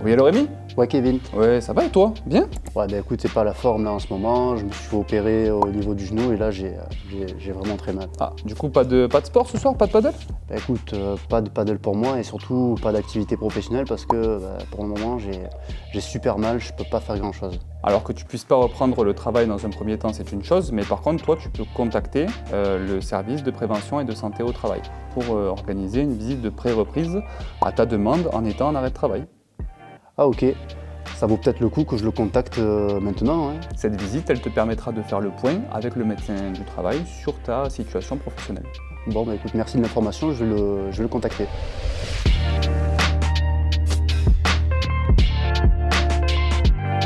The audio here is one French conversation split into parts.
Oui, alors Rémi? Ouais, Kevin. Ouais, ça va et toi? Bien? Ouais, bah écoute, c'est pas la forme là en ce moment. Je me suis fait opérer au niveau du genou et là j'ai vraiment très mal. Ah, du coup, pas de sport ce soir? Pas de paddle? Bah écoute, pas de paddle pour moi et surtout pas d'activité professionnelle parce que pour le moment j'ai super mal, je peux pas faire grand chose. Alors que tu puisses pas reprendre le travail dans un premier temps, c'est une chose, mais par contre, toi, tu peux contacter le service de prévention et de santé au travail pour organiser une visite de pré-reprise à ta demande en étant en arrêt de travail. Ah ok, ça vaut peut-être le coup que je le contacte maintenant, hein. Cette visite, elle te permettra de faire le point avec le médecin du travail sur ta situation professionnelle. Bon bah écoute, merci de l'information, je vais le contacter.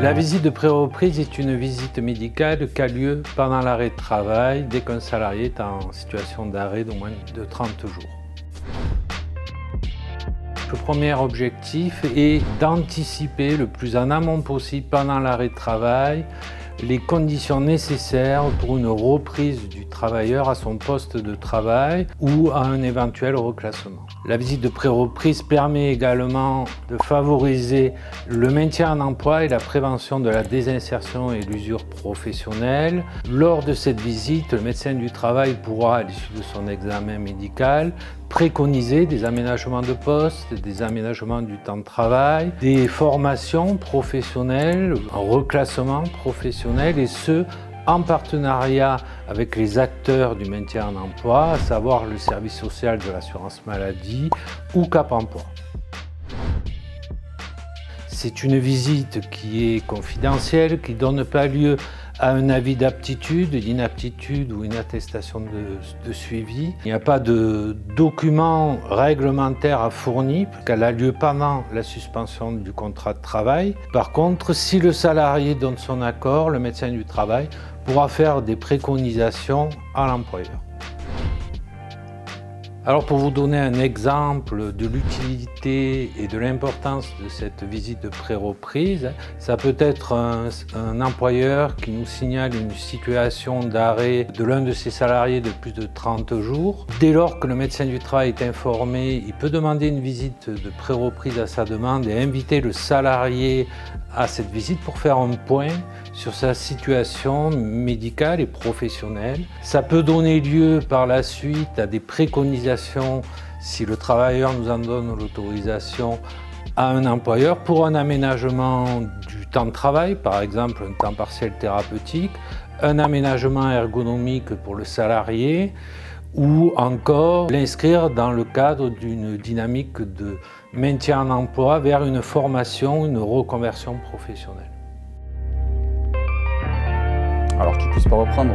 La visite de pré-reprise est une visite médicale qui a lieu pendant l'arrêt de travail dès qu'un salarié est en situation d'arrêt d'au moins de 30 jours. Le premier objectif est d'anticiper le plus en amont possible pendant l'arrêt de travail les conditions nécessaires pour une reprise du travailleur à son poste de travail ou à un éventuel reclassement. La visite de pré-reprise permet également de favoriser le maintien en emploi et la prévention de la désinsertion et l'usure professionnelle. Lors de cette visite, le médecin du travail pourra, à l'issue de son examen médical, préconiser des aménagements de poste, des aménagements du temps de travail, des formations professionnelles, un reclassement professionnel et ce, en partenariat avec les acteurs du maintien en emploi, à savoir le service social de l'assurance maladie ou Cap Emploi. C'est une visite qui est confidentielle, qui ne donne pas lieu à un avis d'aptitude, d'inaptitude ou une attestation de suivi. Il n'y a pas de document réglementaire à fournir, puisqu'elle a lieu pendant la suspension du contrat de travail. Par contre, si le salarié donne son accord, le médecin du travail pourra faire des préconisations à l'employeur. Alors pour vous donner un exemple de l'utilité et de l'importance de cette visite de pré-reprise, ça peut être un employeur qui nous signale une situation d'arrêt de l'un de ses salariés de plus de 30 jours. Dès lors que le médecin du travail est informé, il peut demander une visite de pré-reprise à sa demande et inviter le salarié à cette visite pour faire un point sur sa situation médicale et professionnelle. Ça peut donner lieu par la suite à des préconisations, si le travailleur nous en donne l'autorisation, à un employeur pour un aménagement du temps de travail, par exemple un temps partiel thérapeutique, un aménagement ergonomique pour le salarié, ou encore l'inscrire dans le cadre d'une dynamique de maintien en emploi vers une formation, une reconversion professionnelle. Alors que tu puisses pas reprendre